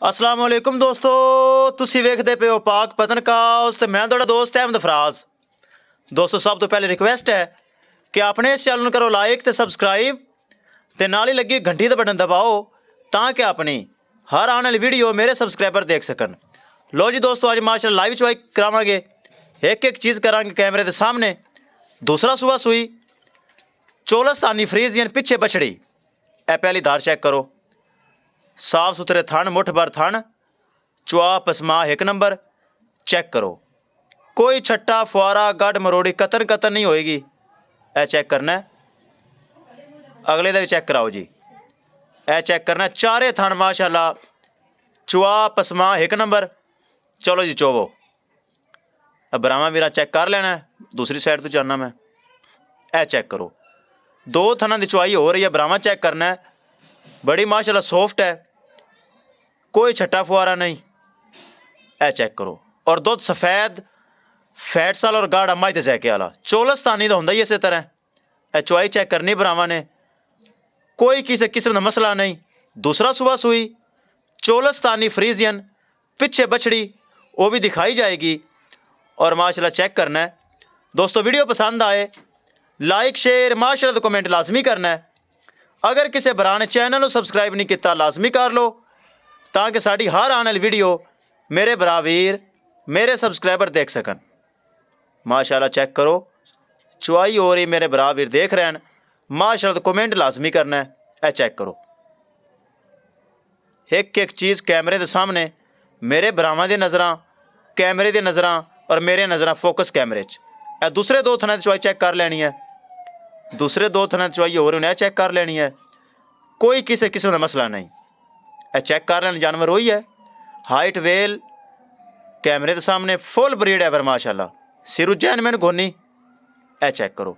अस्सलाम वालेकुम दोस्तों, तुसी वेखदे पे हो पाक पतन काउस ते मैं तुहाडा दोस्त अहमद फराज। दोस्तों सब तो पहले रिक्वेस्ट है कि अपने इस चैनल करो लाइक ते सबसक्राइब ते नाल ही लगी घंटी दा बटन दबाओ ताकि अपनी हर आने वाली वीडियो मेरे सबसक्राइबर देख सकन। लो जी दोस्तों, अज माशाअल्लाह लाइव चवाई करावांगे, एक एक चीज़ करांगे कैमरे के सामने। दूसरा सूआ सूई चोलस्तानी फ्रीजियन पिछे बछड़ी। ए पहली धार चेक करो, साफ सुथरे थन, मुठ भर थन, चुआ पसमा एक नंबर। चेक करो, कोई छट्टा फुआरा गढ़ मरोड़ी कतन कतन नहीं होएगी। ए चेक करना है, अगले का भी चेक कराओ जी। ए चेक करना है, चारे थन माशाल्लाह, चुआ पसमा एक नंबर। चलो जी चोवो, अब बरामा वीरा चेक कर लेना है। दूसरी साइड तो जाना मैं। ए चेक करो, दो थना की चुआई हो रही है। बरामा चेक करना है, बड़ी माशाल्लाह सॉफ्ट है, कोई छट्टा फुआरा नहीं। ए चेक करो, और दुध सफ़ैद फैट साल और गाढ़ा माई ते जैके वाला चोलस्तानी तो होंदा ही इस तरह। ए चुआई चेक करनी बरामा ने, कोई किसी किस्म का मसला नहीं। दूसरा सुबह सुई चोलस्तानी फ्रीजियन पिछे बछड़ी, वो भी दिखाई जाएगी। और माशाल्लाह चेक करना है दोस्तों। वीडियो पसंद आए लाइक शेयर माशाल्लाह तो कमेंट लाजमी करना है। अगर किसी भरा ने चैनल को सब्सक्राइब नहीं किया लाजमी कर लो ताकि साड़ी हर आने वाली वीडियो मेरे भरा वीर मेरे सबसक्राइबर देख सकन। माशाल्लाह चेक करो, चुआई हो रही मेरे भरा वीर देख रहे हैं माशाल्लाह तो कमेंट लाजमी करना है। ए चेक करो, एक एक चीज़ कैमरे के सामने मेरे भरावां दी नज़रां, कैमरे दी नज़रां और मेरे नज़रां फोकस कैमरे च। ए दूसरे दो थना की चुआई चेक कर लेनी है। दूसरे दो थना की चुआई हो रही उन्हें चेक कर लेनी है, कोई किसी किस्म का मसला नहीं। ए चेक कर लेना, जानवर वही है, हाइट वेल कैमरे के सामने फुल ब्रीड है पर माशाल्लाह, सिर उज्जैन मैंने घोनी। ए चेक करो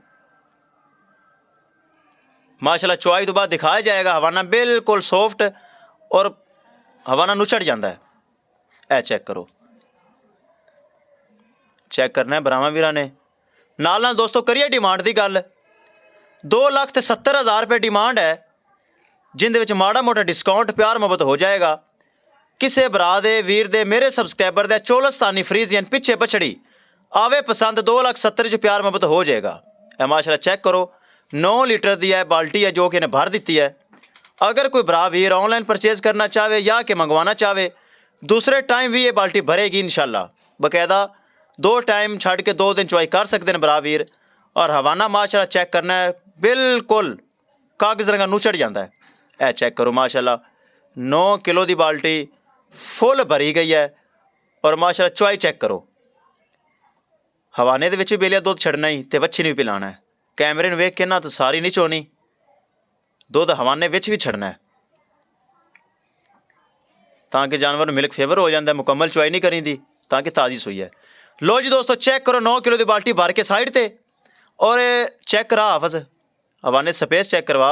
माशाल्लाह, चुआई तो बाद दिखाया जाएगा। हवाना बिल्कुल सॉफ्ट और हवाना नुचड़ जाता है। ए चेक करो, चेक करना है बरामा वीरा ने। नाल दोस्तों करिए डिमांड की गल, 2,70,000 रुपये डिमांड है, जिंदे विच माड़ा मोटा डिस्काउंट प्यार मुहब्बत हो जाएगा। किसी भरा दे वीर दे मेरे सबसक्राइबर दे चोलस्तानी फ्रीजियन पिछे बछड़ी आवे पसंद 2,70,000 च प्यार मुहब्बत हो जाएगा। ए माशाल्लाह चेक करो, 9 लीटर की है बाल्टी है जो कि इन्हें भर दी है। अगर कोई भरा वीर ऑनलाइन परचेज करना चाहे या कि मंगवाना चाहे, दूसरे टाइम भी ये बाल्टी भरेगी इंशाल्लाह। बाकायदा 2 टाइम छड़ के 2 दिन चुआई कर सकते हैं भरा वीर। और हवाना माशाल्लाह चेक करना है, बिल्कुल कागज़ रंगा नुचड़ जाता है। ए चेक करो माशाल्लाह, 9 किलो की बाल्टी फुल भरी गई है। और माशाल्लाह चुआई चेक करो, हवाने दे विच भी बेलिया दुध छड़ना ही ते वच्छी नहीं पिलाना है। कैमरे में वेख के ना तो सारी नहीं चोनी, दुध हवाने विच भी छड़ना है ताकि जानवर मिल्क फेवर हो जाता है। मुकम्मल चुआई नहीं करी दी ताकि ताज़ी सुई है। लो जी दोस्तों चेक करो, 9 किलो की बाल्टी भर के साइड ते। और चेक करा हाफज, हवाने स्पेस चेक करवा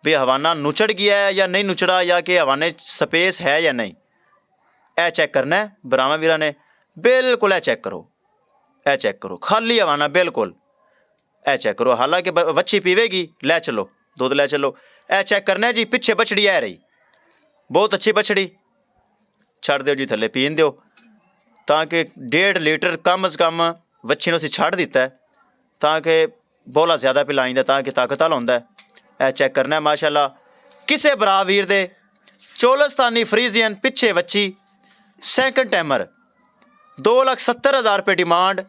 भी हवाना नुचड़ गया है या नहीं नुचड़ा, या कि हवाने स्पेस है या नहीं। ए चेक करना है बरामा वीरा ने, बिल्कुल ए चेक करो। ए चेक करो, खाली हवाना बिल्कुल। ए चेक करो, हालांकि वच्छी पीवेगी, ले चलो दूध ले चलो। ए चेक करना है जी, पिछे बछड़ी है रही, बहुत अच्छी बछड़ी। छड़ दो जी थले पीन दो ताकि 1.5 लीटर कम अज़ कम वच्छी ने उसी छड़ दिता है ताकि बोला ज़्यादा पिलाइंदा ताकि ताकत वाला होंदा है। ए चेक करना है माशाल्लाह, किसे भरा वीर दे चोलस्तानी फ्रीजियन पिछे वच्छी सेकंड टाइमर 2,70,000 रुपये डिमांड।